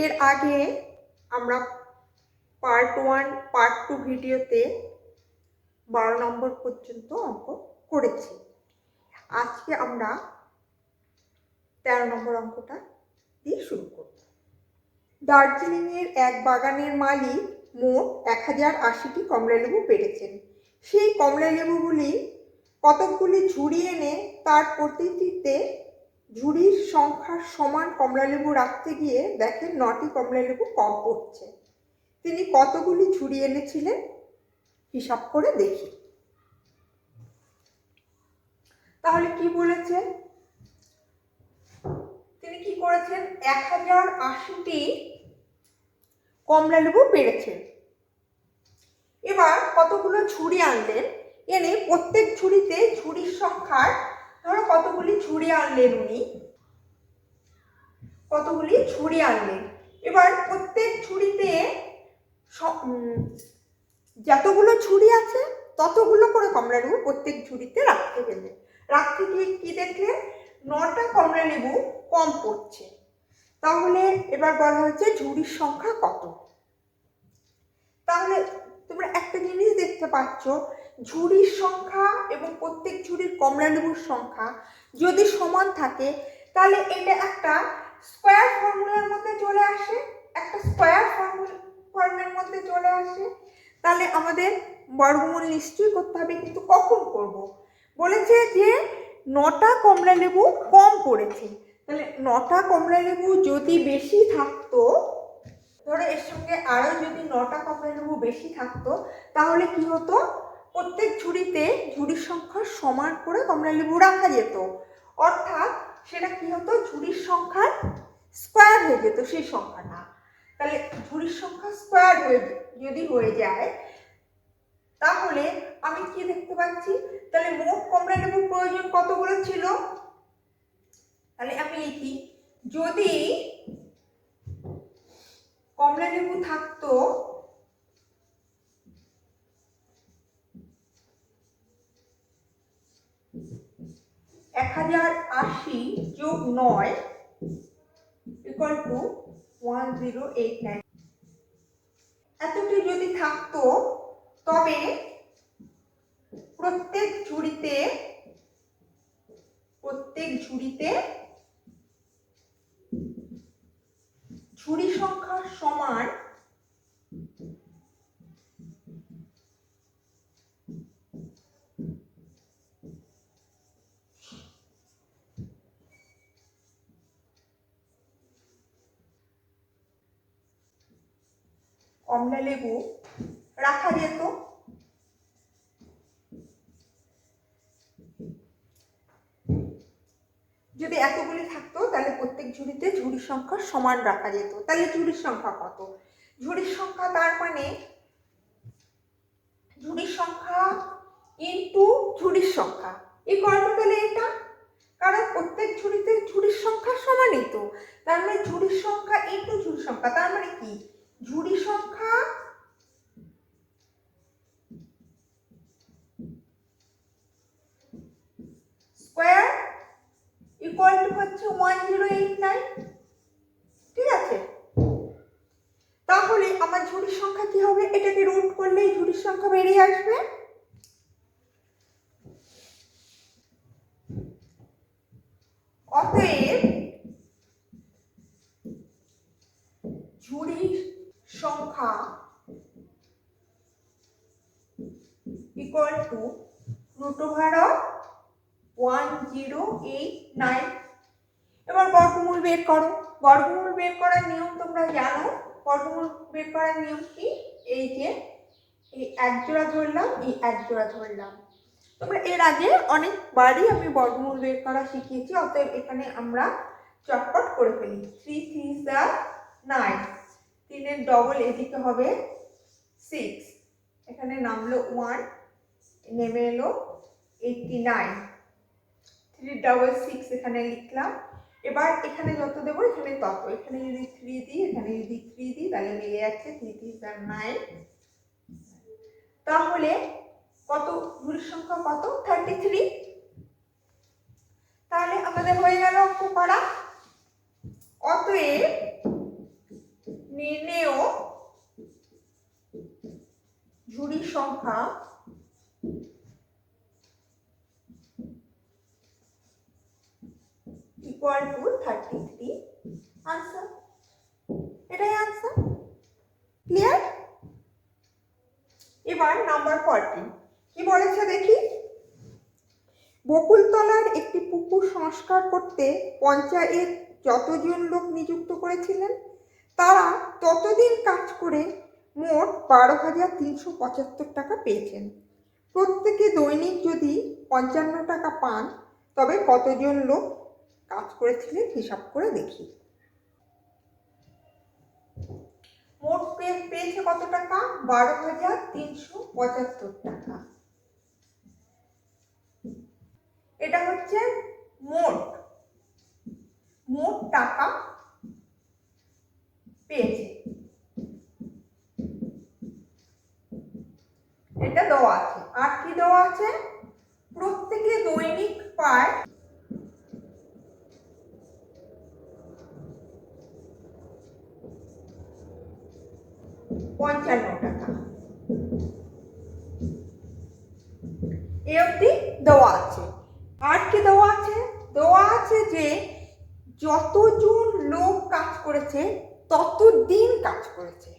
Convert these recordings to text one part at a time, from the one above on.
এর আগে আমরা পার্ট 1 পার্ট 2 ভিডিওতে 12 নম্বর পর্যন্ত অঙ্ক করেছি। আজকে আমরা 13 নম্বর অঙ্কটা দিয়ে শুরু করব। দার্জিলিংয়ের এক বাগানের মালিক মোট 1080টি কমলালেবু পেড়েছেন। সেই কমলালেবুগুলি কতকগুলি ঝুড়ি এনে তার প্রতিটিতে ঝুড়ির সংখ্যার সমান কমলালেবু রাখতে গিয়ে দেখেন 9টি কমলালেবু কম পড়ছে। তিনি কতগুলি ঝুড়ি এনেছিলেন হিসাব করে দেখি। তাহলে কি বলেছে, তিনি কি করেছেন, 1080টি কমলালেবু পেড়েছেন। এবার কতগুলো ঝুড়ি আনলেন, এনে প্রত্যেক ঝুড়িতে ঝুড়ির সংখ্যার, ধরো কতগুলি ঝুড়ি আনলেন উনি, কতগুলি ঝুড়ি আনলেন। এবার প্রত্যেক ঝুড়িতে যতগুলো ঝুড়ি আছে ততগুলো করে কমলালেবু প্রত্যেক ঝুড়িতে রাখতে গেলেন। রাখতে গিয়ে কি দেখলেন, 9টা কমলালেবু কম পড়ছে। তাহলে এবার বলা হচ্ছে ঝুড়ির সংখ্যা কত। তাহলে তোমরা একটা জিনিস দেখতে পাচ্ছ, ঝুড়ির সংখ্যা এবং প্রত্যেক ঝুড়ির কমলালেবুর সংখ্যা যদি সমান থাকে তাহলে এটা একটা স্কোয়ার ফর্মুলার মধ্যে চলে আসে, একটা স্কোয়ার ফর্মের মধ্যে চলে আসে। তাহলে আমাদের বর্গমূল নিশ্চয়ই করতে হবে, কিন্তু কখন করব, বলেছে যে 9টা কমলালেবু কম পড়েছে। তাহলে 9টা কমলালেবু যদি বেশি থাকতো, ধরো এর সঙ্গে আরো যদি 9টা কমলালেবু বেশি থাকতো তাহলে কি হতো, প্রত্যেক ঝুড়িতে ঝুড়ির সংখ্যা সমান করে কমলালেবু রাখা যেত। অর্থাৎ সেটা কি হতো, ঝুড়ির সংখ্যার স্কোয়ার হয়ে যেত সেই সংখ্যাটা। তাহলে ঝুড়ির সংখ্যা স্কোয়ার যদি হয়ে যায় তাহলে আমি কি দেখতে পাচ্ছি, তাহলে মোট কমলালেবুর প্রয়োজন কতগুলো ছিল। তাহলে আমি লিখি, যদি কমলালেবু থাকতো 1080 যোগ 9 ইকুয়াল টু 1089, এতটি যদি থাকতো তবে প্রত্যেক ঝুড়িতে ঝুড়ি সংখ্যার সমান কমলালেবু রাখা যেত। যদি এতগুলি থাকতো তাহলে প্রত্যেক ঝুড়িতে ঝুড়ির সংখ্যা সমান রাখা যেত। তাহলে ঝুড়ির সংখ্যা কত, ঝুড়ির সংখ্যা তার মানে ঝুড়ির সংখ্যা ইনটু ঝুড়ির সংখ্যা ইকুয়াল টু, তাহলে এটা, কারণ প্রত্যেক ঝুড়িতে ঝুড়ির সংখ্যা সমানই তো, তার মানে ঝুড়ির সংখ্যা ইনটু ঝুড়ির সংখ্যা, তার মানে কি, ঝুড়ির সংখ্যা স্কোয়ার ইকুয়াল টু হচ্ছে 1089। ঠিক আছে, তাহলে আমার ঝুড়ির সংখ্যা কি হবে, এটাকে রুট করলেই ঝুড়ির সংখ্যা বেরিয়ে আসবে। অতএব ঝুড়ির সংখ্যা ইকুয়াল টু √1089। এবার বর্গমূল বের করো। বর্গমূল বের করার নিয়ম তোমরা জানো। বর্গমূল বের করার নিয়ম কি, এই যে এই এক জোড়া ধরলাম, এই এক জোড়া ধরলাম। তোমরা এর আগে অনেকবারই আমি বর্গমূল বের করা শিখিয়েছি, অতএব এখানে আমরা চটপট করে ফেলি। 3 3 9, 3 ডবল এদিকে হবে 6, এখানে নামলো 1, নেমে এলো 89, 3 ডবল 6 এখানে লিখলাম। এবার এখানে যত দেবো এখানে তত, এখানে যদি 3 দিই এখানে যদি 3 দিই তাহলে মিলে যাচ্ছে 3 3 9। তাহলে কত, ঝুড়ির সংখ্যা কত, 33। তাহলে আমাদের হয়ে গেল অঙ্ক করা। অতএব এবার নাম্বার 14 কি বলেছে দেখি। বকুলতলার একটি পুকুর সংস্কার করতে পঞ্চায়েত যতজন লোক নিযুক্ত করেছিলেন তারা ততদিন কাজ করে মোট 12,375 টাকা পেয়েছেন। প্রত্যেকে দৈনিক যদি 55 টাকা পান তবে কতজন লোক কাজ করেছিলেন হিসাব করে দেখি। মোট পেয়েছে কত টাকা? 12,375 টাকা। এটা হচ্ছে মোট টাকা পেয়েছে, এটা দেওয়া আছে। আর কি দেওয়া আছে? প্রত্যেকে দৈনিক পায় 55 টাকা। এ অবধি দেওয়া আছে। আর কি দেওয়া আছে? দেওয়া আছে যে যতজন লোক কাজ করেছে ততদিন কাজ করেছে।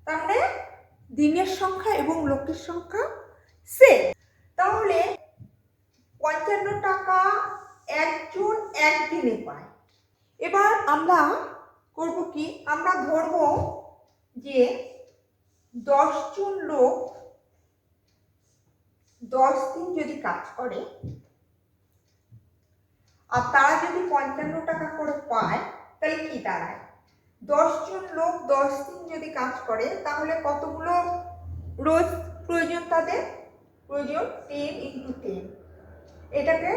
তার মানে দিনের সংখ্যা এবং লোকের সংখ্যা সেম। তাহলে 55 টাকা একজন একদিনে পায়। এবার আমরা করব কি, আমরা ধরব যে 10 জন লোক 10 দিন যদি কাজ করে আর তারা যদি 55 টাকা করে পায় তাহলে কি দাঁড়ায়? 10 জন লোক 10 দিন যদি কাজ করে তাহলে কতগুলো রোজ প্রয়োজন? তাদের প্রয়োজন 10 × 10। এটাকে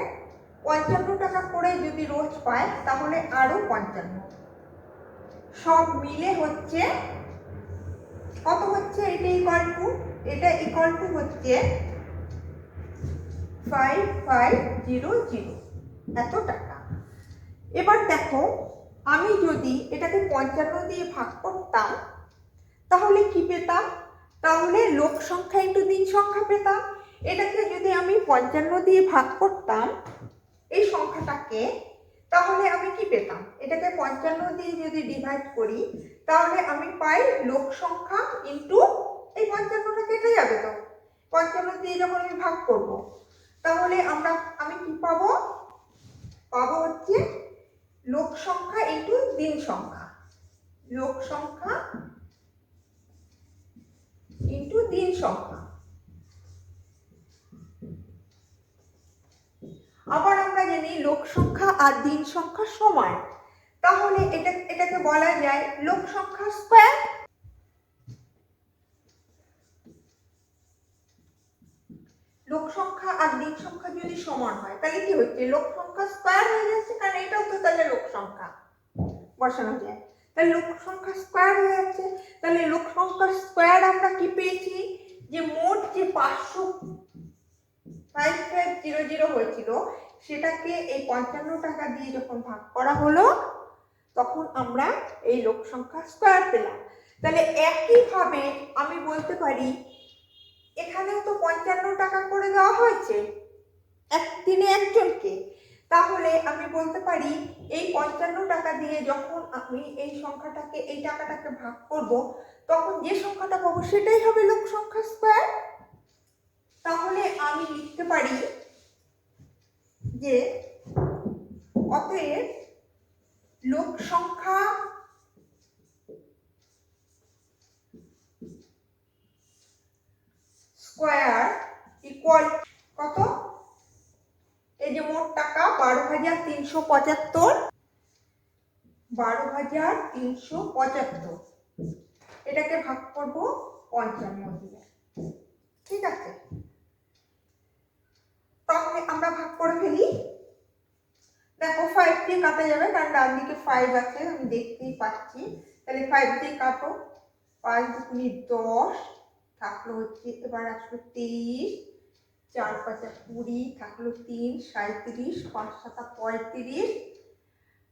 55 টাকা করে যদি রোজ পায় তাহলে আরো 55, সব মিলে হচ্ছে কত হচ্ছে? এটা ইকুয়াল টু হচ্ছে 5500 এত টাকা। এবার দেখো, আমি যদি এটাকে 55 দিয়ে ভাগ করতাম তাহলে কি পেতাম? তাহলে লোক সংখ্যা ইন্টু দিন সংখ্যা পেতাম। এটাকে যদি আমি 55 দিয়ে ভাগ করতাম এই সংখ্যাটাকে, তাহলে আমি কি পেতাম? এটাকে 55 দিয়ে যদি ডিভাইড করি তাহলে আমি পাই লোক সংখ্যা ইন্টু এই 55টা কেটে যাবে। তো 55 দিয়ে যখন আমি ভাগ করব তাহলে আমি কি পাবো? পাবো হচ্ছে লোক সংখ্যা ইন্টু দিন সংখ্যা, লোক সংখ্যা ইন্টু দিন সংখ্যা। আবার আমরা জানি লোক সংখ্যা আর দিন সংখ্যা সমান, তাহলে এটাকে বলা যায় লোক সংখ্যা স্কয়ার। লোক সংখ্যা আর দিন সংখ্যা যদি সমান হয় তাহলে কি হচ্ছে? লোক সংখ্যা স্কয়ার হয়ে যাচ্ছে, কারণ এটাও তো তাহলে লোক সংখ্যা বসানো যায়। তাহলে লোক সংখ্যা স্কয়ার হয়ে যাচ্ছে। তাহলে লোক সংখ্যা স্কয়ার আমরা কি পেয়েছি? যে মোট যে 5500 হয়েছিল সেটাকে এই 55 টাকা দিয়ে যখন ভাগ করা হলো তখন আমরা এই লোক সংখ্যা স্কয়ার পেলাম। তাহলে একইভাবে আমি বলতে পারি এখানেও তো 55 টাকা করে দেওয়া হয়েছে একদিনে একজনকে, তাহলে আমি বলতে পারি এই 55 টাকা দিয়ে যখন আমি এই সংখ্যাটাকে এই টাকাটাকে ভাগ করব তখন যে সংখ্যাটা পাবো সেটাই হবে লোক সংখ্যা স্কয়ার। তাহলে আমি লিখতে পারি যে অতএব লোক সংখ্যা স্কয়ার ইকুয়াল কত? এই যে মোট টাকা 12,375, 12,375, এটাকে ভাগ করব 55 দিয়ে। ঠিক আছে, তাহলে আমরা ভাগ করে ফেলি। দেখো 5 দিয়ে কাটা যাবে কারণ ডান দিকে 5 আছে, আমি দেখতেই পাচ্ছি। তাহলে 5 দিয়ে কাটো, 5 দুগুণে 10 থাকলো হচ্ছে, এবার আসবে 23, 4 5 20 থাকলো 3 37, 5 7 35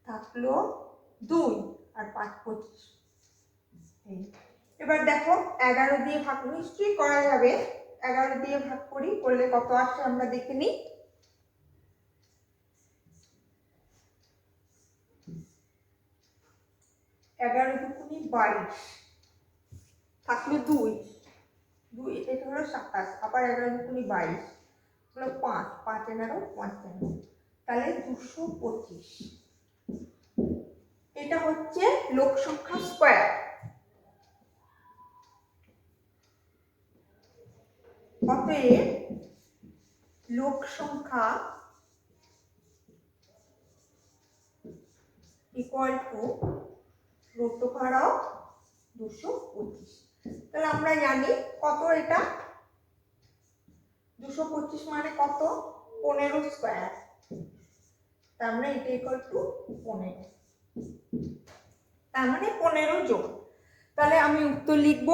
থাকলো 2 আর 5 25। এবার দেখো 11 দিয়ে ভাগ নিশ্চয়ই করা যাবে। 11 দিয়ে ভাগ করি, করলে কত আসে আমরা দেখে নিই। 11 দুগুণে 22 থাকলো 2, 2 এটা হলো 27, আবার 11 দুগুণে 22 হলো 5, 5 11 55, তাহলে 225। এটা হচ্ছে লোক সংখ্যা স্কয়ার। অতএব লোক সংখ্যা equal to root over of 225। তাহলে আমরা জানি কত এটা, 225 মানে কত, 15 স্কয়ার। তার মানে এটা ইকুয়াল টু 15, তার মানে 15 জন। তাহলে আমি উত্তর লিখব,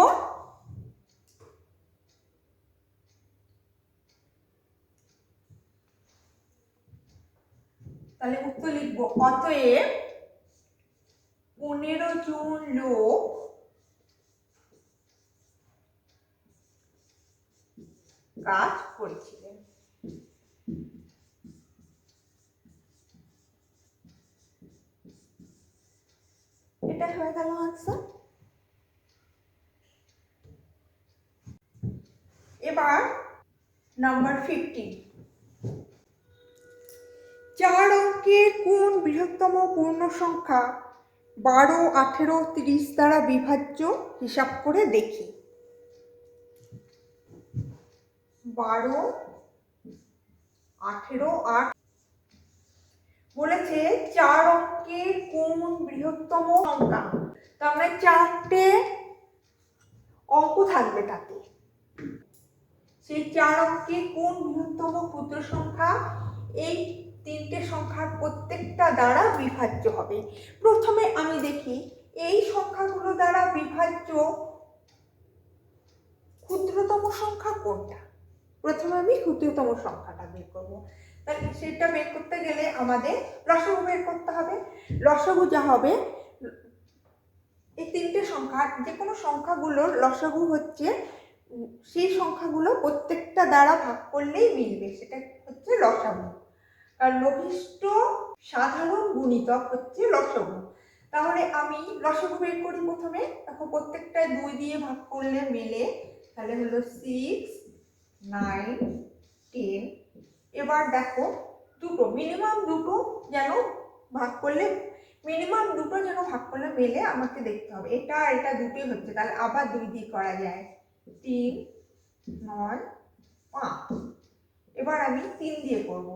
অতএব 15 জন লোক কাজ করেছিলেন। এটা হয়ে গেল আনসার। এবার নাম্বার 15, 4 অঙ্কের কোন বৃহত্তম পূর্ণ সংখ্যা 12, 18, 30 দ্বারা বিভাজ্য হিসাব করে দেখি। 12, 18 আর বলেছে 4 অঙ্কের কোন বৃহত্তম সংখ্যা, তার মানে 4টে অঙ্ক থাকবে তাতে, সেই 4 অঙ্কের কোন বৃহত্তম ক্ষুদ্র সংখ্যা এই 3টে সংখ্যার প্রত্যেকটা দ্বারা বিভাজ্য হবে। প্রথমে আমি দেখি এই সংখ্যাগুলো দ্বারা বিভাজ্য ক্ষুদ্রতম সংখ্যা কোনটা। প্রথমে আমি ক্ষুদ্রতম সংখ্যাটা বের করবো। তাহলে সেটা বের করতে গেলে আমাদের লসাগু বের করতে হবে। লসাগু যা হবে, এই 3টে সংখ্যা, যে কোনো সংখ্যাগুলোর লসাগু হচ্ছে সেই সংখ্যাগুলো প্রত্যেকটা দ্বারা ভাগ করলেই মিলবে, সেটা হচ্ছে লসাগু। আর লঘিষ্ঠ সাধারণ গুণিতক হচ্ছে লসাগু। তাহলে আমি লসাগু বের করি প্রথমে। দেখো প্রত্যেকটা 2 দিয়ে ভাগ করলে মেলে, তাহলে হলো 6, 9, 10। এবার দেখো দুটো, মিনিমাম দুটো যেন ভাগ করলে, মিনিমাম দুটো যেন ভাগ করলে মেলে আমাকে দেখতে হবে। এটা এটা দুটোই হচ্ছে, তাহলে আবার 2 দিয়ে করা যায়, 3, 9, 5। এবার আমি 3 দিয়ে করব,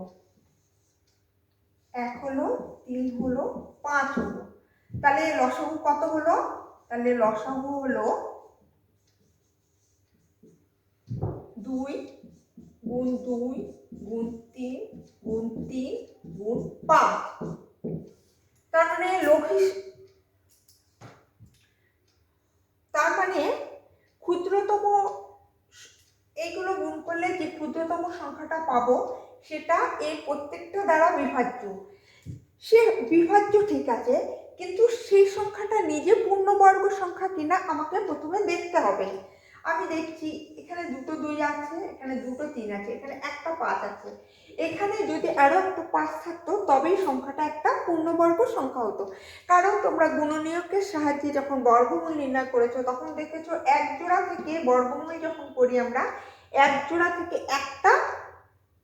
1 হলো, 3 হলো, 5 হলো। তাহলে লসাগু কত হলো, তাহলে লসাগু হলো 2 গুণ 2 গুণ 3 গুণ 3 গুণ 5। তার মানে ক্ষুদ্রতম, এইগুলো গুণ করলে যে ক্ষুদ্রতম সংখ্যাটা পাবো সেটা এই প্রত্যেকটা দ্বারা বিভাজ্য। সে বিভাজ্য ঠিক আছে, কিন্তু সেই সংখ্যাটা নিজে পূর্ণবর্গ সংখ্যা কিনা আমাকে প্রথমে দেখতে হবে। আমি দেখছি এখানে দুটো 2 আছে, এখানে দুটো 3 আছে, এখানে একটা 5 আছে। এখানে যদি আরো একটা 5 থাকতো তবেই সংখ্যাটা একটা পূর্ণবর্গ সংখ্যা হতো। কারণ তোমরা গুণনীয়কের সাহায্যে যখন বর্গমূল নির্ণয় করেছো তখন দেখেছো এক জোড়া থেকে বর্গমূল যখন করি আমরা, এক জোড়া থেকে একটা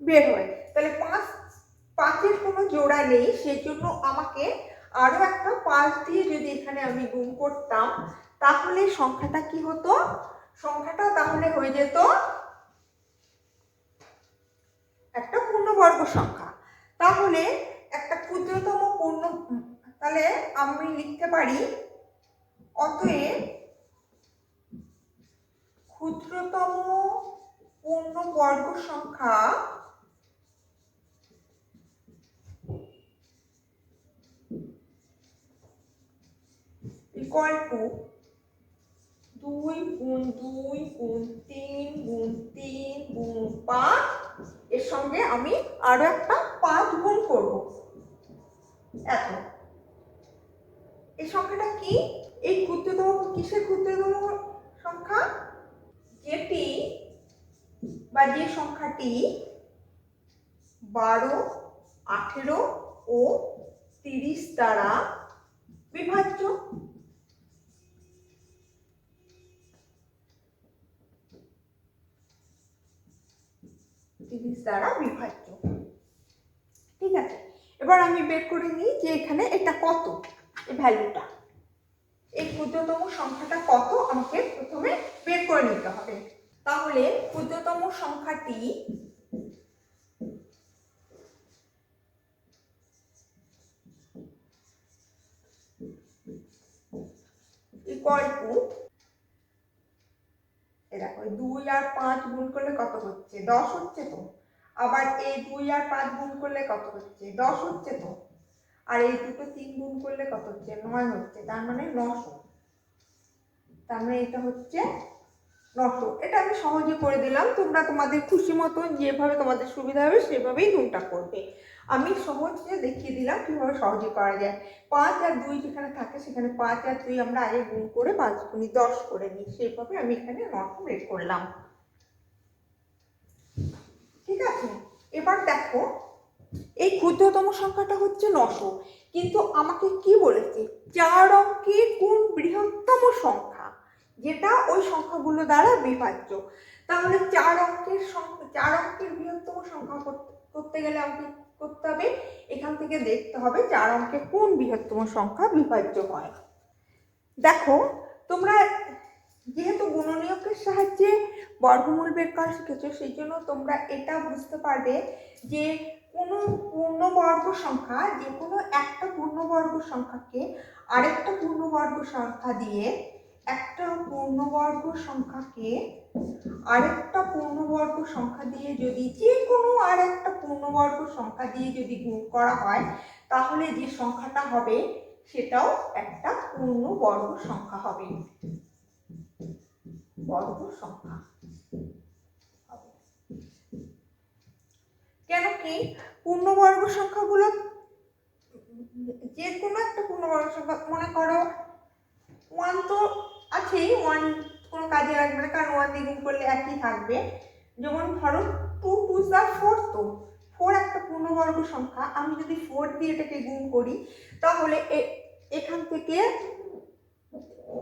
বের হয়। তাহলে 5-5-এর কোনো জোড়া নেই, সেজন্য আমাকে আরো একটা 5 দিয়ে যদি এখানে আমি গুণ করতাম তাহলে সংখ্যাটা কি হতো, সংখ্যাটা তাহলে হয়ে যেত একটা পূর্ণবর্গ সংখ্যা। তাহলে একটা ক্ষুদ্রতম পূর্ণ, তাহলে আমি লিখতে পারি অতএব ক্ষুদ্রতম পূর্ণবর্গ সংখ্যা ইকুয়াল টু 2 গুণ 2 গুণ 3 গুণ 3 গুণ 5, এর সঙ্গে আমি আরো একটা 5 গুণ করব। এত, এই সংখ্যাটা কি, এই ক্ষুদ্রতম, কিসের ক্ষুদ্রতম সংখ্যা, যেটি বা যে সংখ্যাটি 12, 18 ও 30 দ্বারা বিভাজ্য। 30 দ্বারা বিভাজ্য। ঠিক আছে, এবার আমি বের করে নিই যে এখানে এটা কত, এই ভ্যালুটা, এই ক্ষুদ্রতম সংখ্যাটা কত আমাকে প্রথমে বের করে নিতে হবে। তাহলে ক্ষুদ্রতম সংখ্যাটি ইকুয়াল টু, দেখো 2 আর 5 গুণ করলে কত হচ্ছে, 10 হচ্ছে তো। আবার এই 2 আর 5 গুণ করলে কত হচ্ছে, 10 হচ্ছে তো। আর এই দুটো 3 গুণ করলে কত হচ্ছে, 9 হচ্ছে, তার মানে 900। তার মানে এটা হচ্ছে 900। এটা আমি সহজে করে দিলাম, তোমরা তোমাদের খুশি মতন যেভাবে তোমাদের সুবিধা হবে সেভাবেই গুণটা করবে। আমি সহজে দেখিয়ে দিলাম কিভাবে সহজে করা যায়। 5 আর 2 যেখানে থাকে সেখানে 5 আর 2 আমরা আগে গুণ করে 5 গুণি 10 করে নিই, সেইভাবে আমি এখানে 900 বের করলাম। ঠিক আছে, এবার দেখো এই ক্ষুদ্রতম সংখ্যাটা হচ্ছে 900, কিন্তু আমাকে কি বলেছে, 4 অঙ্কের কোন বৃহত্তম সংখ্যা যেটা ওই সংখ্যাগুলো দ্বারা বিভাজ্য। তাহলে 4 অঙ্কের বৃহত্তম সংখ্যা করতে গেলে আমাকে করতে হবে, এখান থেকে দেখতে হবে 4 অঙ্কের কোন বৃহত্তম সংখ্যা বিভাজ্য হয়। দেখো তোমরা যেহেতু গুণনীয়কের সাহায্যে বর্গমূল বের করা শিখেছো, সেই জন্য তোমরা এটা বুঝতে পারবে যে কোনো পূর্ণবর্গ সংখ্যা, যে কোনো একটা পূর্ণবর্গ সংখ্যাকে আরেকটা পূর্ণবর্গ সংখ্যা দিয়ে যদি যে কোনো আরেকটা পূর্ণবর্গ সংখ্যা দিয়ে যদি গুণ করা হয়, তাহলে যে সংখ্যাটা হবে সেটাও একটা পূর্ণবর্গ সংখ্যা হবে, বর্গ সংখ্যা হবে। কেন কি পূর্ণবর্গ সংখ্যাগুলো, যে কোনো একটা পূর্ণবর্গ সংখ্যা, মনে করো 1 তো আছেই, 1 কোনো কাজে লাগবে না কারণ 1 দিয়ে গুণ করলে একই থাকবে। যেমন ধরো 2 2 4, তো 4 একটা পূর্ণবর্গ সংখ্যা, আমি যদি 4 দিয়ে এটাকে গুণ করি তাহলে এখান থেকে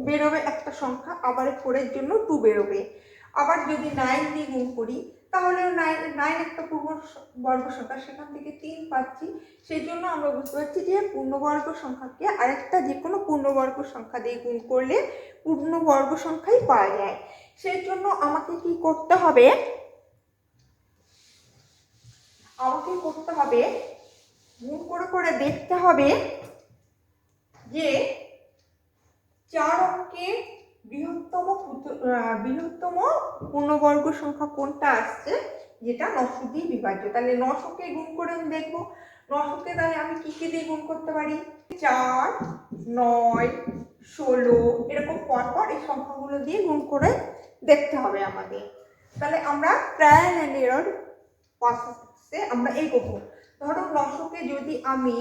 বেরোবে একটা সংখ্যা, আবার 4 এর জন্য 2 বেরোবে। আবার যদি 9 দিয়ে গুণ করি তাহলে 9 একটা পূর্ণবর্গ সংখ্যা, সেখান থেকে 3 পাচ্ছি। সেই জন্য আমরা বুঝতে পারছি যে পূর্ণবর্গ সংখ্যাকে আরেকটা যে কোনো পূর্ণবর্গ সংখ্যা দিয়ে গুণ করলে পূর্ণবর্গ সংখ্যাই পাওয়া যায়। সেই জন্য আমাকে কি করতে হবে, গুণ করে করে দেখতে হবে যে 4 অঙ্কের বৃহত্তম পূর্ণবর্গ সংখ্যা কোনটা আসছে যেটা 900 দিয়ে বিভাজ্য। তাহলে 900 কে গুণ করে আমি দেখবো 900 কে তাহলে আমি কি কি দিয়ে গুণ করতে পারি, 4 9 16 এরকম পরপর এই সংখ্যাগুলো দিয়ে গুণ করে দেখতে হবে আমাদের। তাহলে আমরা ট্রায়াল এন্ড এরর প্রসেসে আমরা এগোবো। ধরো 900 কে যদি আমি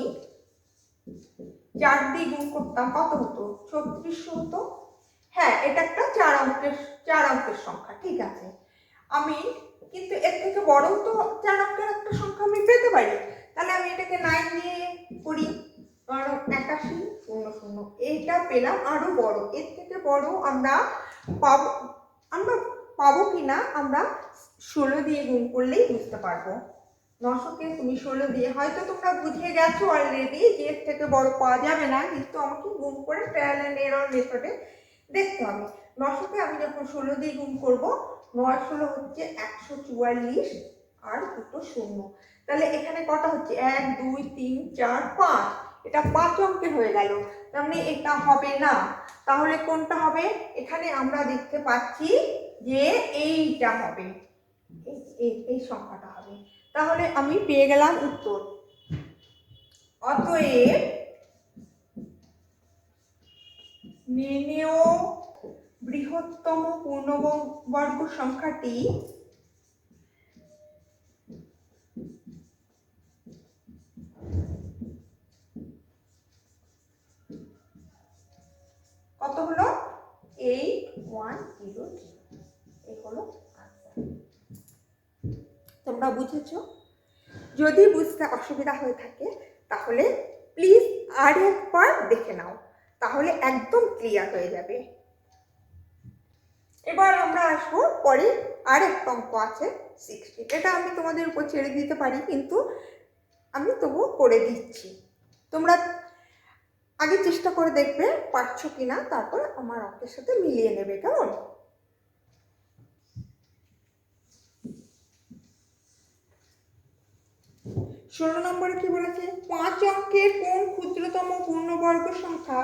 4 দিয়ে গুণ করতাম কত হতো, 3600 হতো। হ্যাঁ, এটা একটা 4 অঙ্কের সংখ্যা, ঠিক আছে। আমি কিন্তু এর থেকে বড় তো 4 অঙ্কের একটা সংখ্যা আমি পেতে পারি। তাহলে আমি এটাকে 9 দিয়ে করি, ধরো 8100, এইটা পেলাম আরো বড়, এর থেকে বড় আমরা পাবো কিনা আমরা 16 দিয়ে গুণ করলেই বুঝতে পারবো। 900 কে তুমি 16 দিয়ে, হয়তো তোমরা বুঝে গেছো অলরেডি যে এর থেকে বড় পাওয়া যাবে না, কিন্তু আমাকে গুণ করে ট্রায়াল এন্ড এরর মেথডে দেখতে হবে। 900 কে আমি যখন 16 দিয়ে গুণ করব, 9 16 হচ্ছে 144 আর দুটো শূন্য। তাহলে এখানে কটা হচ্ছে, 1 2 3 4 5, এটা 5 অঙ্কের হয়ে গেল। তার মানে এটা হবে না, তাহলে কোনটা হবে, এখানে আমরা দেখতে পাচ্ছি যে এইটা হবে, এই সংখ্যাটা হবে। তাহলে আমি পেয়ে গেলাম উত্তর। অতএব নির্ণেয় বৃহত্তম পূর্ণবর্গ সংখ্যাটি কত হলো, 8100। এই হলো আনসার। তোমরা বুঝেছো? যদি বুঝতে অসুবিধা হয়ে থাকে তাহলে প্লিজ আর একবার দেখে নাও, তাহলে একদম ক্লিয়ার হয়ে যাবে। এবার আমরা আসবো পরে আরেকটা অঙ্ক আছে 60। এটা আমি তোমাদের উপর ছেড়ে দিতে পারি, কিন্তু আমি তবুও করে দিচ্ছি। তোমরা আগে চেষ্টা করে দেখবে পারছো কিনা, তারপর আমার অঙ্কের সাথে মিলিয়ে নেবে, কেমন? 16 নম্বরে কি বলেছে? 5 অঙ্কের কোন ক্ষুদ্রতম পূর্ণবর্গ সংখ্যা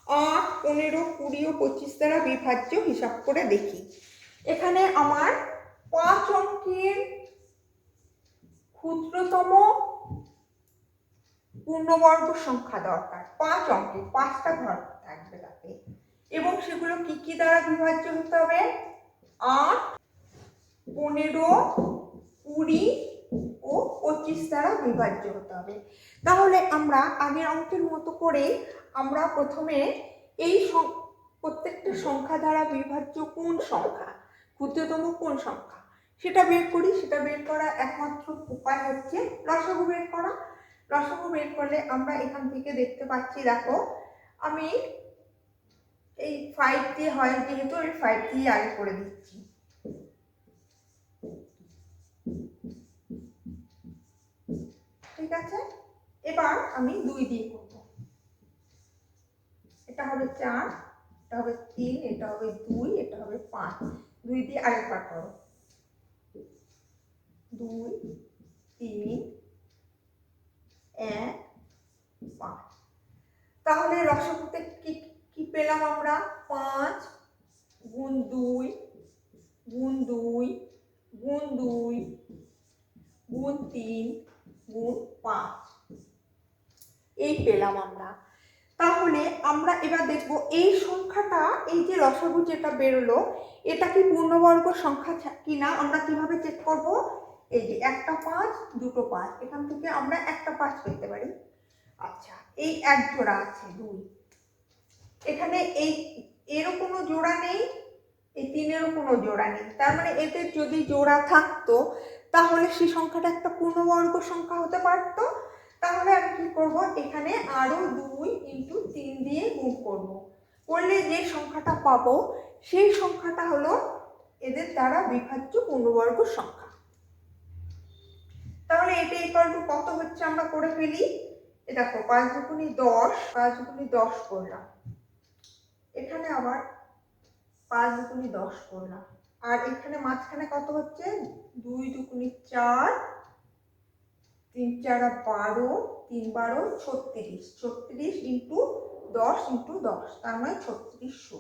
8, 15, 20 ও 25 দ্বারা বিভাজ্য হিসাব করে দেখি। এখানে আমার 5 অঙ্কের ক্ষুদ্রতম পূর্ণবর্গ সংখ্যা দরকার। 5 অঙ্কের 5টা ঘর থাকবে তাতে, এবং সেগুলো কি কি দ্বারা বিভাজ্য হতে হবে? 8, 15, 20 ও 25 দ্বারা বিভাজ্য হতে হবে। তাহলে আমরা আগের অঙ্কের মতো করে আমরা প্রথমে এই প্রত্যেকটা সংখ্যা দ্বারা বিভাজ্য কোন সংখ্যা, ক্ষুদ্রতম কোন সংখ্যা, সেটা বের করি। সেটা বের করার একমাত্র উপায় হচ্ছে লসাগু বের করা। লসাগু বের করলে আমরা এখান থেকে দেখতে পাচ্ছি, দেখো আমি এই 5 দিয়ে হয় যেহেতু আমি 5 দিয়ে আগে করে দিচ্ছি। ঠিক আছে, এবার আমি 2 দিয়ে করব। এটা হবে 4, এটা হবে 3, এটা হবে 2, এটা হবে 5। 2 দিয়ে আরেকবার করো। 2, 3, 1, 5। তাহলে রসগোল্লাতে কি কি পেলাম আমরা? 5 গুণ 2 গুণ 2 গুণ 2 গুণ 3 গুণ 5, এই পেলাম আমরা। তাহলে আমরা এবার দেখব এই সংখ্যাটা, এই যে লসাগু যেটা বেরোলো, এটা কি পূর্ণবর্গ সংখ্যা কিনা আমরা কিভাবে চেক করব? এই যে একটা 5, দুটো 5, এখান থেকে আমরা একটা 5 পেতে পারি। আচ্ছা, এই এক জোড়া আছে 2, এখানে এই এরও কোনো জোড়া নেই, এই 3-এরও কোনো জোড়া নেই। তার মানে এদের যদি জোড়া থাকতো তাহলে সেই সংখ্যাটা একটা পূর্ণবর্গ সংখ্যা হতে পারত। তাহলে আমি কি করব? এখানে আরো 2 × 3 দিয়ে গুণ করব। করলে যে সংখ্যাটা পাবো সেই সংখ্যাটা হলো এদের দ্বারা বিভাজ্য পূর্ণবর্গ সংখ্যা। তাহলে এটা ইকুয়াল টু কত হচ্ছে আমরা করে ফেলি। দেখো 5 দুগুণে 10, 5 দুগুণে 10 করলাম, এখানে আবার 5 দুগুণে 10 করলাম, আর এখানে মাঝখানে কত হচ্ছে? 2 দুগুণে 4, 3 4 12, 3 12 36, 36 × 10 × 10, তার মানে 3600।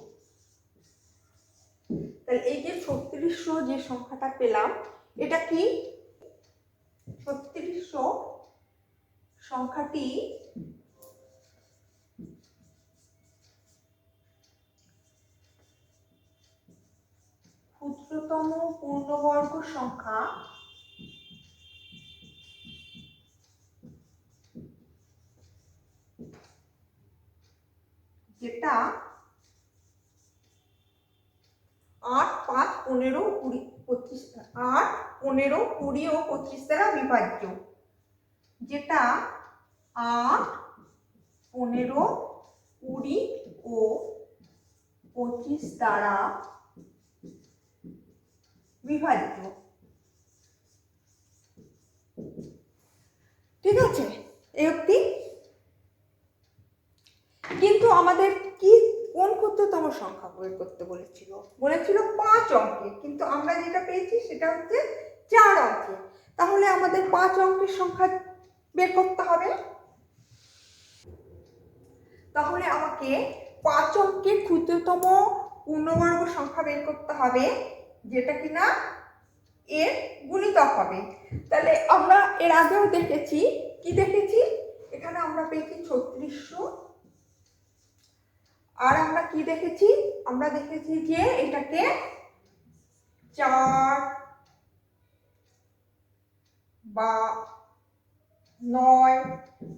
তাহলে এই যে 3600 যে সংখ্যাটা পেলাম, এটা কি 3600 সংখ্যাটি ক্ষুদ্রতম পূর্ণবর্গ সংখ্যা যেটা 8, 5, 15, 20, 25, 8, 15, 20 ও 25 দ্বারা বিভাজ্য, যেটা 8, 15, 20 ও 25 দ্বারা বিভাজ্য। ঠিক আছে, এই অবধি। কিন্তু আমাদের কি কোন ক্ষুদ্রতম সংখ্যা বের করতে বলেছিল? বলেছিল 5 অঙ্কের, কিন্তু আমরা যেটা পেয়েছি সেটা হচ্ছে 4 অঙ্কের। তাহলে আমাদের 5 অঙ্কের সংখ্যা বের করতে হবে। তাহলে আমাকে 5 অঙ্কের ক্ষুদ্রতম পূর্ণবর্গ সংখ্যা বের করতে হবে, যেটা কিনা এর গুণিতক হবে। তাহলে আমরা এর আগেও দেখেছি, কি দেখেছি? এখানে আমরা পেয়েছি 3600, আর আমরা কি দেখেছি? আমরা দেখেছি যে এটাকে 4 বা 9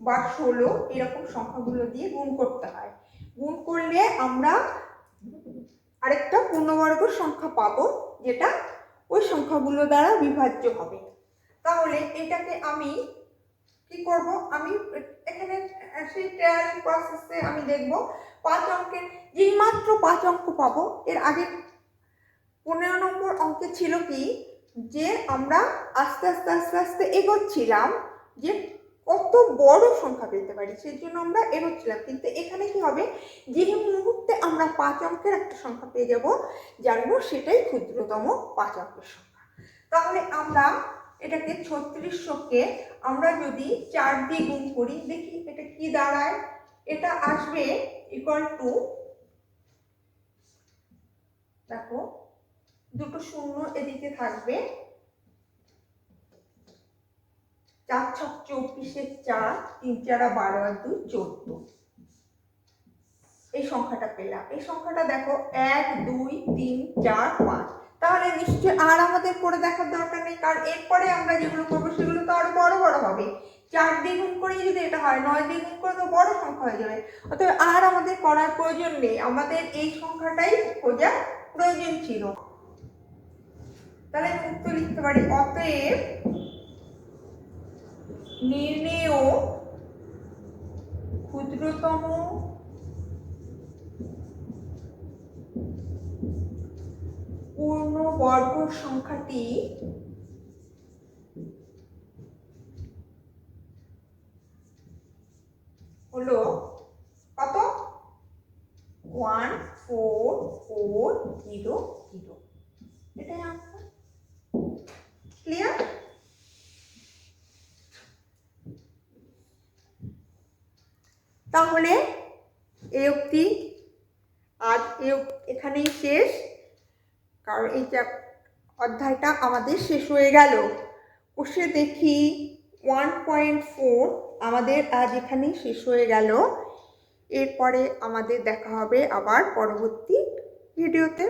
বা 16 এরকম সংখ্যাগুলো দিয়ে গুণ করতে হয়। গুণ করলে আমরা আরেকটা পূর্ণবর্গ সংখ্যা পাবো, যেটা ওই সংখ্যাগুলো দ্বারা বিভাজ্য হবে। তাহলে এটাকে আমি কি করব? আমি এখানে সেই ট্রায়াল প্রসেসে আমি দেখব 5 অঙ্কের যেই মাত্র 5 অঙ্ক পাবো, এর আগে 15 নম্বর অঙ্কে ছিল কি, যে আমরা আস্তে আস্তে আস্তে আস্তে এগোচ্ছিলাম যে কত বড় সংখ্যা পেতে পারি, সেই জন্য আমরা এগোচ্ছিলাম। কিন্তু এখানে কি হবে, যে মুহূর্তে আমরা 5 অঙ্কের একটা সংখ্যা পেয়ে যাব, জানবো সেটাই ক্ষুদ্রতম 5 অঙ্কের সংখ্যা। তাহলে আমরা এটাকে 3600কে আমরা যদি 4 দিয়ে গুণ করি, দেখি এটা কি দাঁড়ায়। এটা আসবে ইকুয়াল টু, দেখো দুটো শূন্য এদিকে থাকবে, 4 ছক 24, 4 3 4 12 আর 2 14। এই সংখ্যাটা পেলাম। এই সংখ্যাটা দেখো 1 2 3 4 5। তাহলে নিশ্চয়ই আর আমাদের করে দেখার দরকার নেই, কারণ এরপরে আমরা যেগুলো করবো সেগুলো তো আরো বড় বড় হবে। 4 দিয়ে গুণ করে যদি এটা হয়, 9 দিয়ে গুণ করে তো বড় সংখ্যা হয়ে যাবে। অতএব আর আমাদের করার প্রয়োজন নেই, আমাদের এই সংখ্যাটাই খোঁজার প্রয়োজন ছিল। তাহলে আমি উত্তর লিখতে পারি, অতএব নির্ণেয় ক্ষুদ্রতম পূর্ণবর্গ সংখ্যাটি হলো কত, 14400। এটাই আনসার। ক্লিয়ার? তাহলে এই অবধি, আজ এখানেই শেষ, কারণ এই অধ্যায়টা আমাদের শেষ হয়ে গেল। কষে দেখি 1.4 আমাদের আজ এখানেই শেষ হয়ে গেল। এরপরে আমাদের দেখা হবে আবার পরবর্তী ভিডিওতে।